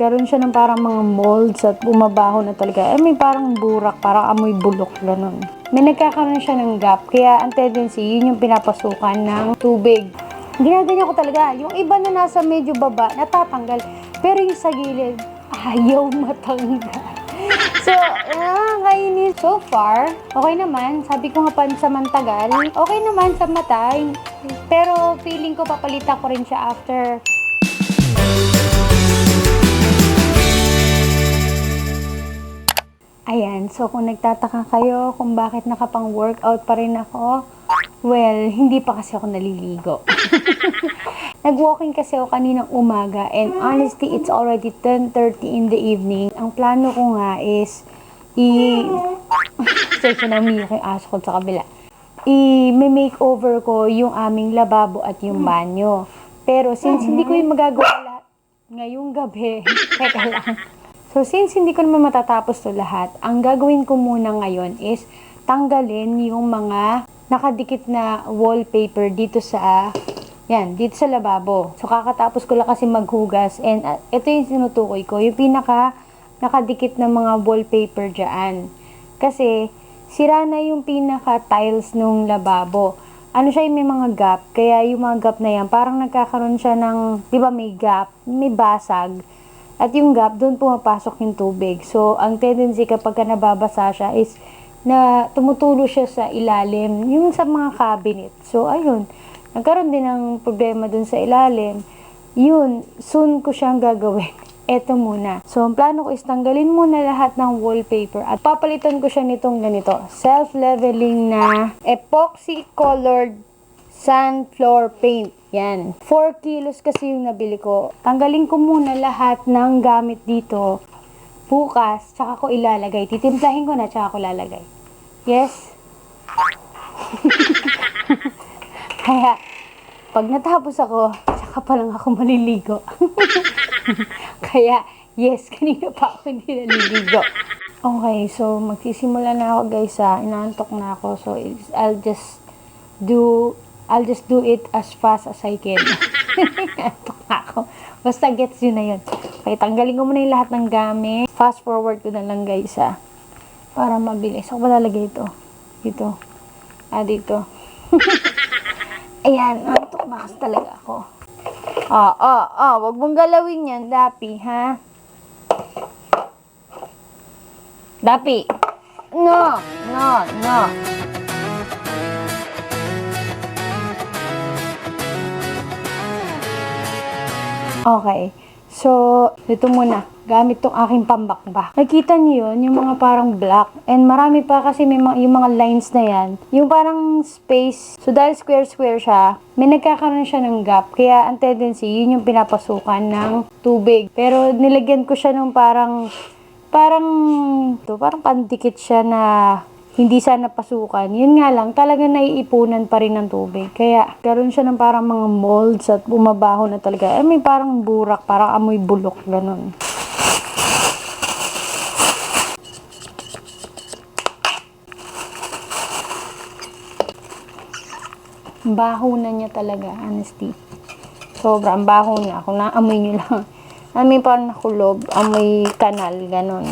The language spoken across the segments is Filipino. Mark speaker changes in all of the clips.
Speaker 1: karoon siya ng parang mga molds at bumabaho na talaga. May parang burak, parang amoy bulok, ganun. May nagkakaroon siya ng gap, kaya ang tendency, yun yung pinapasukan ng tubig. Ginaganyan ko talaga. Yung iba na nasa medyo baba, natatanggal. Pero yung sa gilid, ayaw matanggal. So, nakakainis. So far, okay naman. Sabi ko nga pansamantagal, okay naman sa mata. Pero feeling ko papalitan ko rin siya after. Ayan, so kung nagtataka kayo kung bakit nakapang-workout pa rin ako, well, hindi pa kasi ako naliligo. Nag-walking kasi ako kaninang umaga and honestly, it's already 10:30 in the evening. Ang plano ko nga is Sensya na umiyak yung aso ko sa kabila. I-makeover ko yung aming lababo at yung banyo. Pero since hindi ko yung magagawa lahat ngayong gabi, teka lang. So, since hindi ko naman matatapos to lahat, ang gagawin ko muna ngayon is tanggalin yung mga nakadikit na wallpaper dito sa lababo. So, kakatapos ko lang kasi maghugas and ito yung sinutukoy ko, yung pinaka nakadikit na mga wallpaper dyan. Kasi, sira na yung pinaka tiles nung lababo. Ano siya, may mga gap, kaya yung mga gap na yan, parang nagkakaroon siya ng, di ba may gap, may basag. At yung gap, doon pumapasok yung tubig. So, ang tendency kapag nababasa siya is na tumutulo siya sa ilalim, yung sa mga cabinet. So, ayun. Nagkaroon din ng problema doon sa ilalim. Yun, soon ko siyang gagawin. Eto muna. So, ang plano ko is tanggalin muna lahat ng wallpaper at papalitan ko siya nitong ganito. Self-leveling na epoxy colored sand floor paint. Yan. 4 kilos kasi yung nabili ko. Tanggalin ko muna lahat ng gamit dito. Bukas, tsaka ko ilalagay. Titimplahin ko na, tsaka ko lalagay. Yes? Kaya, pag natapos ako, tsaka pa lang ako maliligo. Kaya, yes, kanina pa ako hindi naliligo. Okay, so magsisimula na ako guys ha. Inaantok na ako. So, I'll just do it as fast as I can. Inaantok na ako. Basta gets yun na yun. Okay, tanggalin ko muna yung lahat ng gamit. Fast forward ko na lang guys ha. Para mabilis. Ako ba lalagay ito? Dito. Dito. Ayan, antok na kasi talaga ako. Wag mong galawin yan, Dapi, ha? Dapi! No! Okay. So, ito muna. Gamit tong aking pambakbak. Nakita niyo yun? Yung mga parang black. And marami pa kasi yung mga lines na yan. Yung parang space. So, dahil square-square siya, may nagkakaroon siya ng gap. Kaya, ang tendency, yun yung pinapasukan ng tubig. Pero, nilagyan ko siya ng parang pandikit siya na hindi sana pasukan. Yun nga lang, talaga naiipunan pa rin ng tubig. Kaya, karoon siya ng parang mga molds at bumabaho na talaga. May parang burak, parang amoy bulok, ganun. Baho na niya talaga, honestly. Sobrang baho niya. Kung naamoy niyo lang. Amoy parang nakulob, amoy kanal, ganun.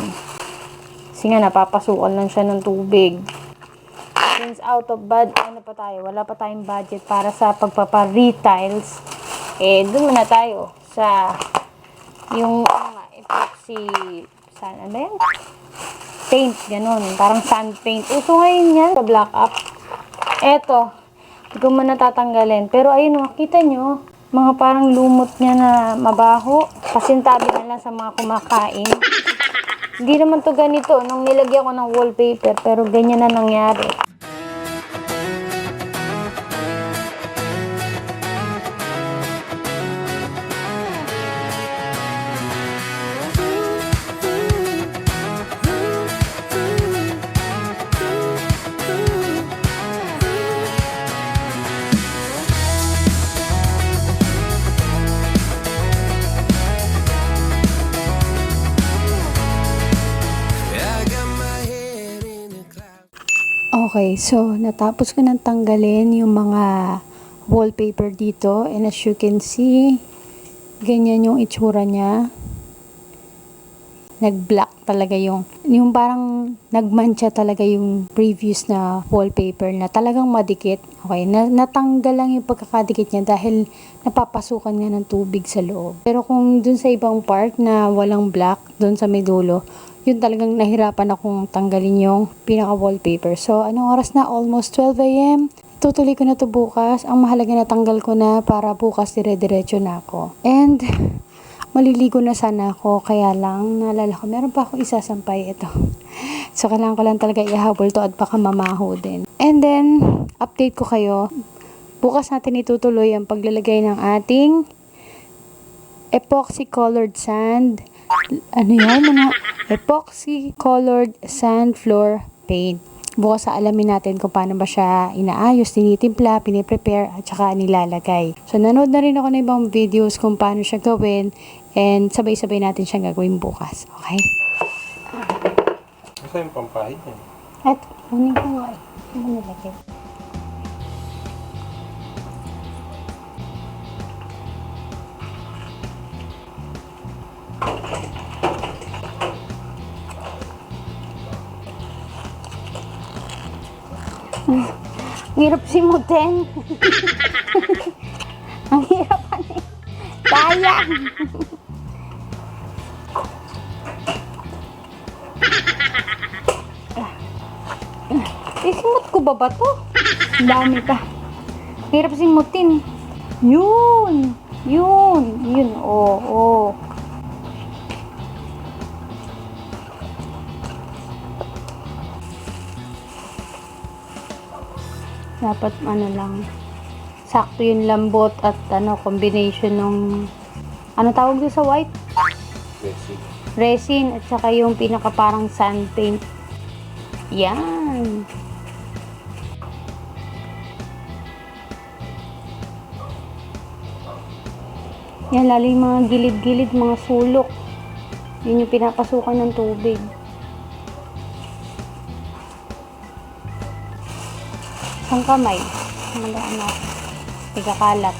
Speaker 1: Kasi nga, napapasukan lang siya ng tubig. Since out of wala pa tayong budget para sa pagpapa-retiles. Doon muna tayo sa yung epoxy, ano ba yan? Paint, ganun. Parang sand paint. Uso ngayon yan sa black up. Eto, hindi ko man natatanggalin. Pero ayun, makita nyo, mga parang lumot niya na mabaho. Pasintabi na lang sa mga kumakain. Hindi naman to ganito nung nilagyan ko ng wallpaper, pero ganyan na nangyari. Okay, so natapos ko nang tanggalin yung mga wallpaper dito and as you can see, ganyan yung itsura niya. nag-black talaga yung parang nagmantsa talaga yung previous na wallpaper na talagang madikit. Okay, natanggal lang yung pagkakadikit niya dahil napapasukan nga ng tubig sa loob. Pero kung dun sa ibang part na walang black, dun sa may dulo, yun talagang nahirapan akong tanggalin yung pinaka-wallpaper. So, anong oras na? Almost 12 a.m. Tutuloy ko na to bukas. Ang mahalaga natanggal ko na para bukas dire-diretso na ako. And maliligo na sana ako, kaya lang naalala ko, meron pa akong isasampay ito. So, kailangan ko lang talaga ihabol to at baka mamaho din. And then, update ko kayo. Bukas natin itutuloy ang paglalagay ng ating epoxy colored sand. Ano yan? Epoxy colored sand floor paint. Bukas alamin natin kung paano ba siya inaayos, tinitimpla, piniprepare, at saka nilalagay. So, nanood na rin ako ng ibang videos kung paano siya gawin and sabay-sabay natin siyang gagawin bukas. Okay?
Speaker 2: Kasi yung pampahid niya.
Speaker 1: At, kunin ko nga eh. Ano nilagay? Hirap simutin. Ang hirap ano eh. Sayang. Simut ko ba to? Dami pa. Hirap simutin. Yun. Oo. Dapat lang, sakto yung lambot at combination ng, tawag doon sa white? Resin at saka yung pinaka parang sand paint. Yan. Yan, lalo yung mga gilid-gilid, mga sulok. Yun yung pinapasukan ng tubig. Isang kamay. Tigakalat.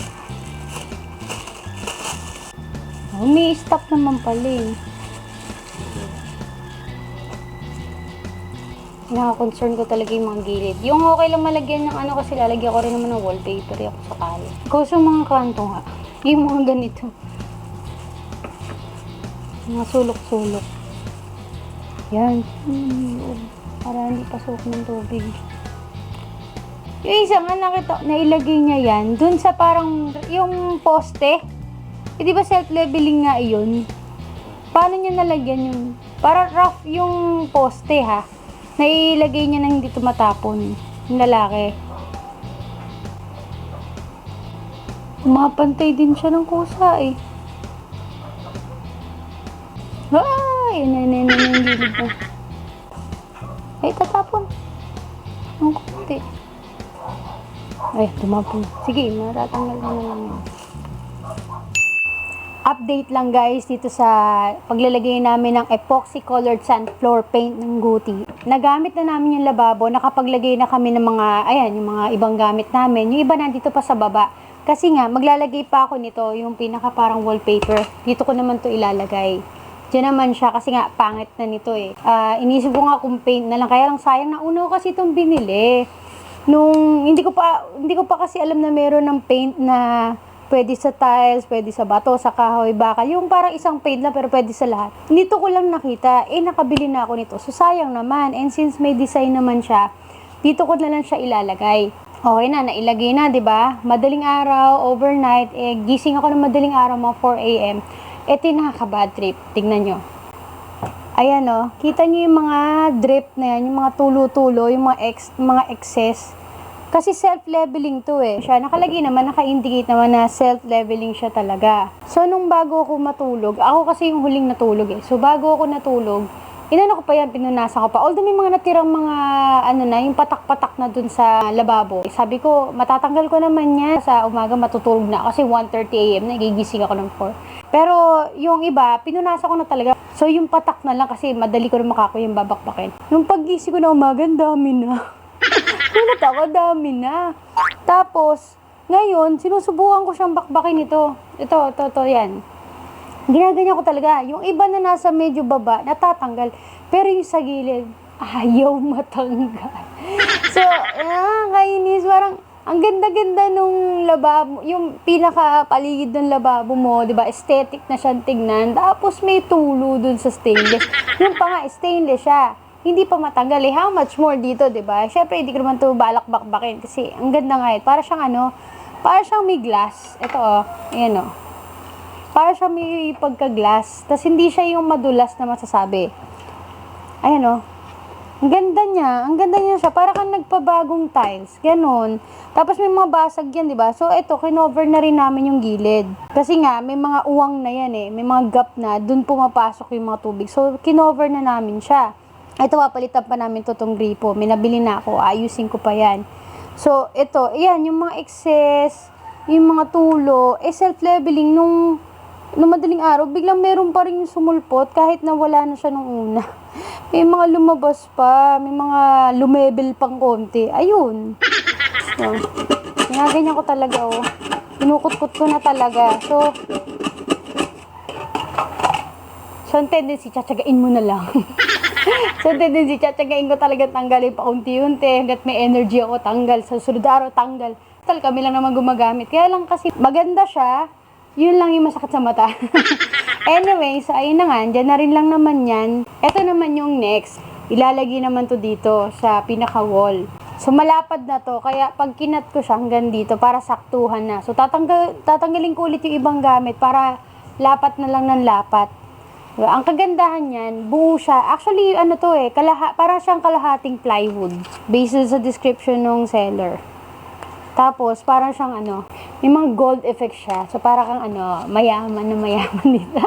Speaker 1: May stop naman pala eh. Nakaka-concern ko talaga yung mga gilid. Yung okay lang malagyan ng kasi lalagyan ko rin naman ng wallpaper ako sakali. Kasi yung mga kanto nga. Yung mga ganito. Mga sulok-sulok. Yan. Para hindi pasok ng tubig. Yung isa nga nailagay niya yan, dun sa parang, yung poste. Di ba self-leveling nga yun? Paano niya nalagyan yung, para rough yung poste ha. Nailagay niya na hindi tumatapon. Yung lalaki. Mapantay din siya ng kusa eh. Ay! Yan yung gilid na. Ay, tatapon. Ang kunti. Ay, tumapon. Sige, matatanggal mo na lang yun. Update lang guys dito sa paglalagay namin ng epoxy colored sand floor paint ng Guti. Nagamit na namin yung lababo, nakapaglagay na kami ng mga, yung mga ibang gamit namin. Yung iba nandito pa sa baba. Kasi nga, maglalagay pa ako nito, yung pinaka parang wallpaper. Dito ko naman to ilalagay. Diyan naman siya kasi nga pangit na nito eh. Inisip ko nga kung paint na lang, kaya lang sayang na una ko kasi itong binili. Nung hindi ko pa kasi alam na meron ng paint na pwede sa tiles, pwede sa bato, sa kahoy, bakal. Yung parang isang paint lang pero pwede sa lahat. Nito ko lang nakita, nakabili na ako nito. So sayang naman. And since may design naman siya, dito ko na lang siya ilalagay. Okay na, nailagay na, 'di ba? Madaling araw, overnight, gising ako ng madaling araw mga 4 AM. Ito yung nakaka-bad trip. Tingnan nyo. Ayan kita nyo yung mga drip na yan, yung mga tulo-tulo, yung mga excess. Kasi self-leveling to eh. Siya nakalagay naman, naka-indicate naman na self-leveling siya talaga. So, nung bago ako matulog, ako kasi yung huling natulog eh. So, bago ako natulog, inano ko pa yan, pinunasan ko pa. Although may mga natirang mga, yung patak-patak na dun sa lababo. Sabi ko, matatanggal ko naman yan. Sa umaga matutulog na kasi 1:30 AM, nagigising ako ng 4. Pero, yung iba, pinunasan ko na talaga. So, yung patak na lang kasi madali ko na yung babakbakin. Nung paggising ko na umaga, dami na. Kulat ako, dami na. Tapos, ngayon, sinusubukan ko siyang bakbakin ito. Ito, yan. Ginaganyan ko talaga. Yung iba na nasa medyo baba, natatanggal. Pero yung sa gilid, ayaw matanggal. So, kainis. Parang, ang ganda-ganda nung lababo, yung pinaka-paligid ng lababo mo, di ba? Aesthetic na siyang tignan. Tapos may tulo dun sa stainless. Yung pa nga, stainless siya. Hindi pa matanggal eh. How much more dito, di ba? Syempre, hindi ko naman ito balak-bakbakin. Kasi, ang ganda nga eh. Para siyang para siyang may glass. Ito ayan para siyang may pagka-glass. Tapos, hindi siya yung madulas na masasabi. Ayan ang ganda niya. Ang ganda niya siya. Para kang nagpabagong tiles. Ganon. Tapos may mga basag yan, di ba? So, ito, kinover na rin namin yung gilid. Kasi nga, may mga uwang na yan eh. May mga gap na. Dun pumapasok yung mga tubig. So, kinover na namin siya. Ito, papalitan pa namin itong gripo. May nabili na ako. Ayusin ko pa yan. So, ito. Ayan, yung mga excess, yung mga tulo, self-leveling nung madaling araw, biglang meron pa rin yung sumulpot kahit na wala na siya nung una. May mga lumabas pa, may mga lumebel pang konti. Ayun. So, ganyan ko talaga, Kinukut-kut ko na talaga. So, ang tendency, tsatsagain mo na lang. So, ang tendency, tsatsagain ko talaga tanggalin pa unti-unti. Hanggat may energy ako, tanggal. Sa sunod araw, tanggal. Total, kami lang naman gumagamit. Kaya lang kasi maganda siya, yun lang yung masakit sa mata. Anyway, so ayun na nga, dyan na rin lang naman yan. Ito naman yung next. Ilalagay naman to dito sa pinaka-wall. So malapad na to, kaya pag kinat ko siya hanggang dito para saktuhan na. So tatanggalin ko ulit yung ibang gamit para lapat na lang ng lapat. Diba? Ang kagandahan yan, buo siya. Actually, para siyang kalahating plywood. Based sa description ng seller. Tapos, parang siyang may mga gold effect siya. So, parang kang mayaman na mayaman dito.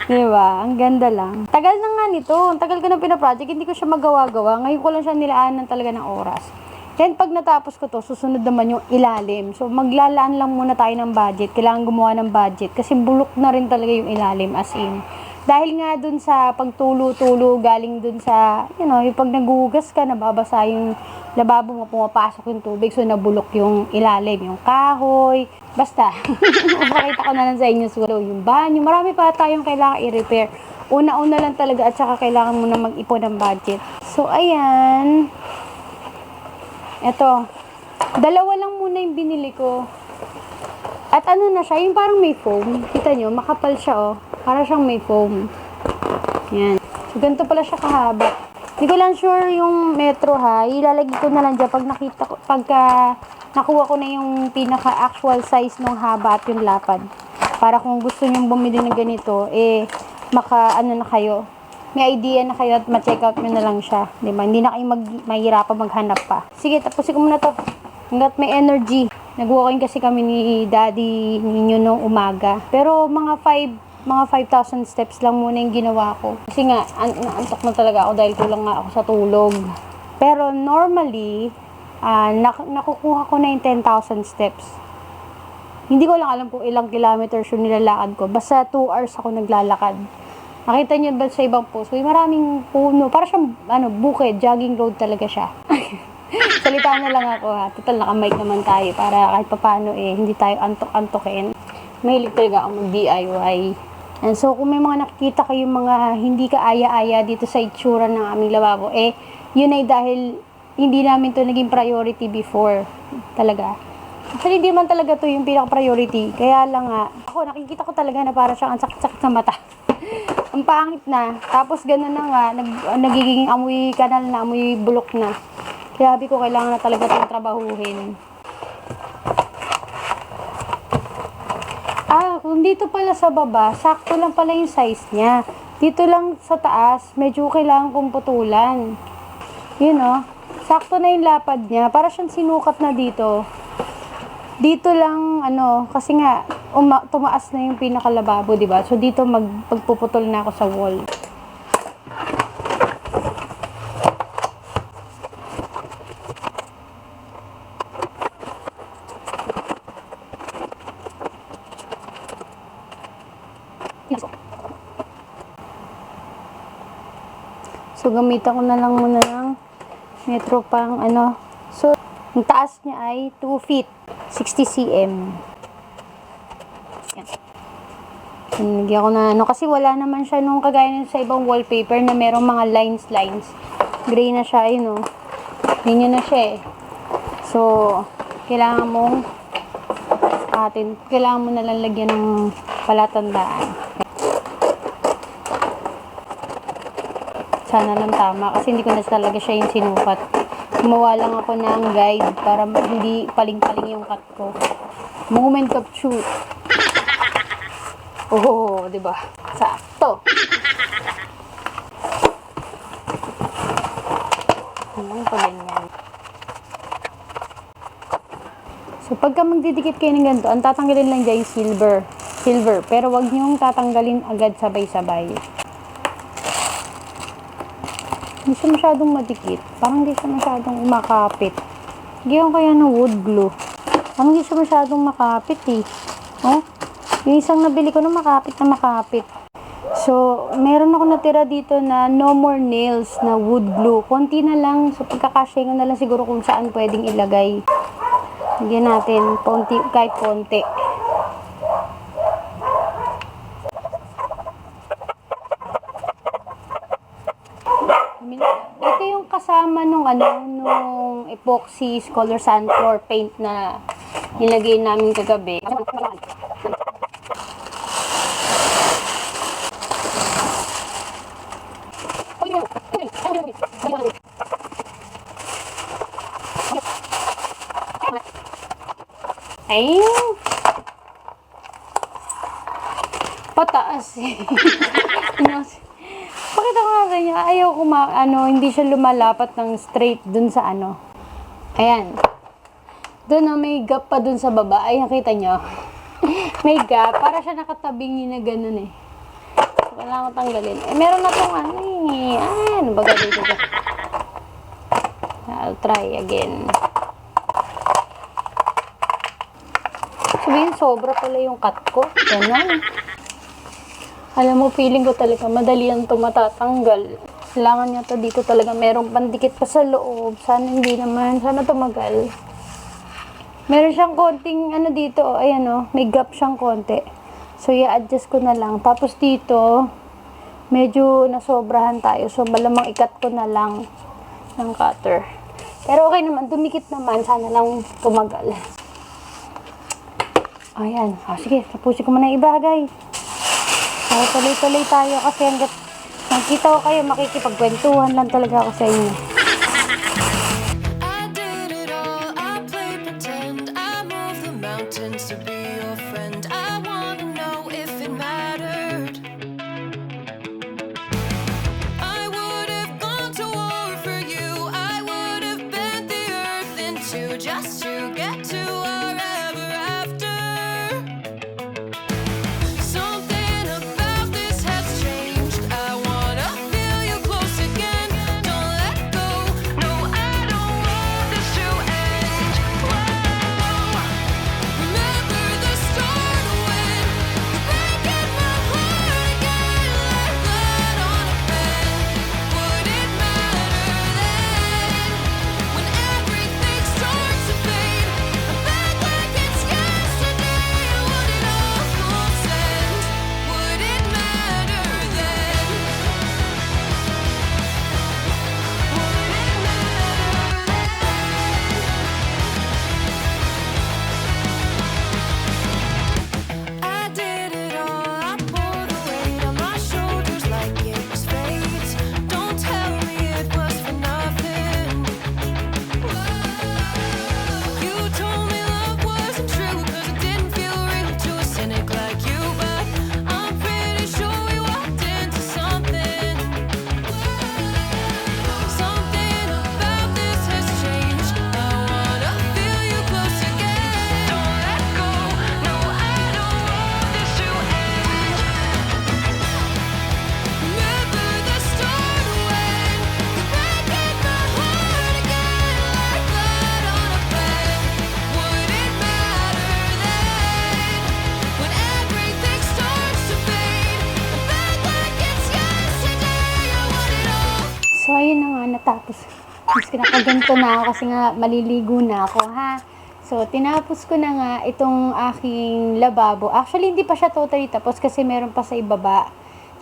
Speaker 1: Diba? Ang ganda lang. Tagal na nga nito. Ang tagal ko na pinaproject. Hindi ko siya magawa-gawa. Ngayon ko lang siya nilaanan talaga ng oras. Then, pag natapos ko to, susunod naman yung ilalim. So, maglalaan lang muna tayo ng budget. Kailangan gumawa ng budget. Kasi bulok na rin talaga yung ilalim as in. Dahil nga dun sa pagtulo-tulo, galing dun sa, yung pag naguhugas ka, nababasa yung lababo mo, pumapasok yung tubig, so nabulok yung ilalim, yung kahoy, basta. Mapakita ko na lang sa inyo siguro yung banyo. Marami pa tayong kailangan i-repair. Una-una lang talaga at saka kailangan mo na mag-ipon ng budget. So, ayan. Ito. Dalawa lang muna yung binili ko. At na siya, yung parang may foam. Kita nyo, makapal siya Para siyang may foam. Yan. So, ganito pala siya kahaba. Hindi ko lang sure yung metro ilalagay ko na lang dyan pagka nakuha ko na yung pinaka-actual size ng haba at yung lapad. Para kung gusto nyong bumili ng ganito, na kayo. May idea na kayo at ma-check out nyo na lang siya. Diba? Hindi na kayo mahirapan maghanap pa. Sige, tapusin ko muna to. Hanggat may energy. Nag-walking kasi kami ni daddy ninyo nung umaga. Pero mga 5,000 steps lang muna yung ginawa ko. Kasi nga, antok na talaga ako dahil kulang nga ako sa tulog. Pero normally, nakukuha ko na yung 10,000 steps. Hindi ko lang alam kung ilang kilometers yung nilalakad ko. Basta 2 hours ako naglalakad. Nakita niyo ba sa ibang post? Maraming puno. Para siyang, bukid, jogging road talaga siya. Salita na lang ako Total, naka-mic naman tayo para kahit papaano hindi tayo antok-antokin. Mahilig talaga ako mag-DIY. And so, kung may mga nakikita kayong mga hindi kaaya-aya dito sa itsura ng aming lababo, yun ay dahil hindi namin to naging priority before. Talaga. Actually, hindi man talaga to yung pinaka-priority. Kaya lang ako nakikita ko talaga na para siyang ang sakit-sakit sa mata. Ang pangit na. Tapos gano'n na nga, nagiging amoy kanal na, amoy bulok na. Kaya sabi ko, kailangan na talaga itong trabahuhin. Kung dito pala sa baba, sakto lang pala yung size niya. Dito lang sa taas, medyo kailangan kong putulan. Sakto na yung lapad niya. Para siyang sinukat na dito. Dito lang, kasi nga, tumaas na yung pinakalababo, diba? So, dito magpuputol na ako sa wall. So, gamitan ko na lang muna ng metro pang So, ang taas niya ay 2 feet, 60 cm. Yan. Nilagyan ko na ano, kasi wala naman siya nung kagaya nung sa ibang wallpaper na merong mga lines. Gray na siya, yun o. Ganyan na siya eh. So, kailangan mo nalang lagyan ng palatandaan. Sana lang tama, kasi hindi ko na talaga siya yung sinukat. Gumawa lang ako ng guide para hindi paling-paling yung cut ko. Moment of truth. Oh, di ba? Sakto. Pa ganyan. So, pagka magdidikit kayo ng ganito, ang tatanggalin lang dyan yung silver. Pero wag niyong tatanggalin agad sabay-sabay. Hindi siya masyadong madikit. Parang hindi siya masyadong makapit. Gawin kaya ng wood glue. Parang hindi siya masyadong makapit eh. Oh? Yung isang nabili ko na makapit. So, meron ako natira dito na no more nails na wood glue. Konti na lang. So, pagkakasya na lang siguro kung saan pwedeng ilagay. Lagyan natin kahit konti. Ito yung kasama nung epoxy color sand floor paint na nilagay namin kagabi. Ay! Pataas eh. Bakit ako nga ganyan? Ayaw ko hindi siya lumalapat ng straight dun sa Ayan. Doon may gap pa dun sa baba. Ay, nakita nyo? May gap. Para siya nakatabingi na ganun eh. So, kailangan ko tanggalin. Meron na itong ano ba gagawin ko dyan? I'll try again. Sabihin, sobra pala yung cut ko. Ganun. Alam mo, feeling ko talaga madali yan ito matatanggal. Kailangan niya to dito talaga. Merong pandikit pa sa loob. Sana hindi naman. Sana tumagal. Meron siyang konting dito. Ayan may gap siyang konti. So, i-adjust ko na lang. Tapos dito, medyo nasobrahan tayo. So, malamang ikat ko na lang ng cutter. Pero okay naman. Dumikit naman. Sana lang tumagal. Ayan. Sige, tapusin ko muna ibagay. So, tuloy-tuloy tayo kasi hanggat nakita ko kayo, makikipagkwentuhan lang talaga ako sa inyo.
Speaker 2: I did it all, I played pretend, I moved the mountains to be your friend. I wanna know if it mattered. I would have gone to war for you, I would have bent the earth in two just to get to our ever after. Something about this has changed. I wanna feel you close again. Don't let go. No, I don't want this to end. Whoa. Remember the start when you're breaking my heart again like blood on a pen. Would it matter then when everything starts to fade? I'm back like it's yesterday. Would it all consent? Would it matter then? I did it all, I pulled the weight on my shoulders like it was fate. Don't tell me it was for nothing. You told me love wasn't true 'cause it didn't feel real to a cynic like you. But I'm pretty sure we walked into something. Something about this has changed. I wanna feel you close again. Don't let go. No, I don't want this to end. Remember the start when you're breaking my heart again like blood on a pen. Would it matter then when everything starts to fade? I'm back like it's yesterday. I want it all.
Speaker 1: So, ayun na nga, natapos. Mas kinakaganto na ako kasi nga maliligo na ako, ha? So, tinapos ko na nga itong aking lababo. Actually, hindi pa siya totally tapos kasi meron pa sa ibaba.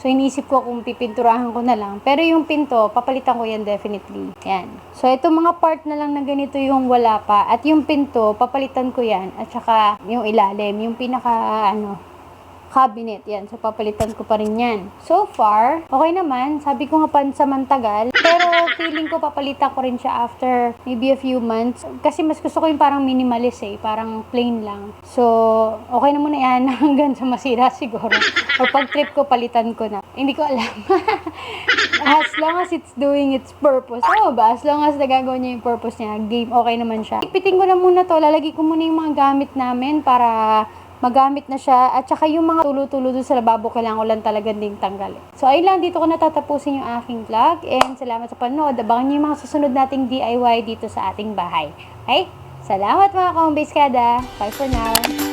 Speaker 1: So, iniisip ko kung pipinturahan ko na lang. Pero yung pinto, papalitan ko yan definitely. Yan. So, itong mga part na lang na ganito yung wala pa. At yung pinto, papalitan ko yan. At saka yung ilalim, yung pinaka, cabinet. Yan. So, papalitan ko pa rin yan. So far, okay naman. Sabi ko nga pansamantagal. Pero, feeling ko papalitan ko rin siya after maybe a few months. Kasi mas gusto ko yung parang minimalist Parang plain lang. So, okay na muna yan hanggang sa masira siguro. Or pag trip ko, palitan ko na. Hindi ko alam. As long as it's doing its purpose. Oo ba? As long as nagagawa niya yung purpose niya, game, okay naman siya. Ipitin ko na muna to. Lalagay ko muna yung mga gamit namin para magamit na siya. At saka yung mga tulo-tulo doon sa lababo, kailangan ko lang talaga ding tanggalin. So, ayun lang. Dito ko natatapusin yung aking vlog. And salamat sa panood. Abangan niyo yung mga susunod nating DIY dito sa ating bahay. Okay? Salamat mga ka-home base kada. Bye for now.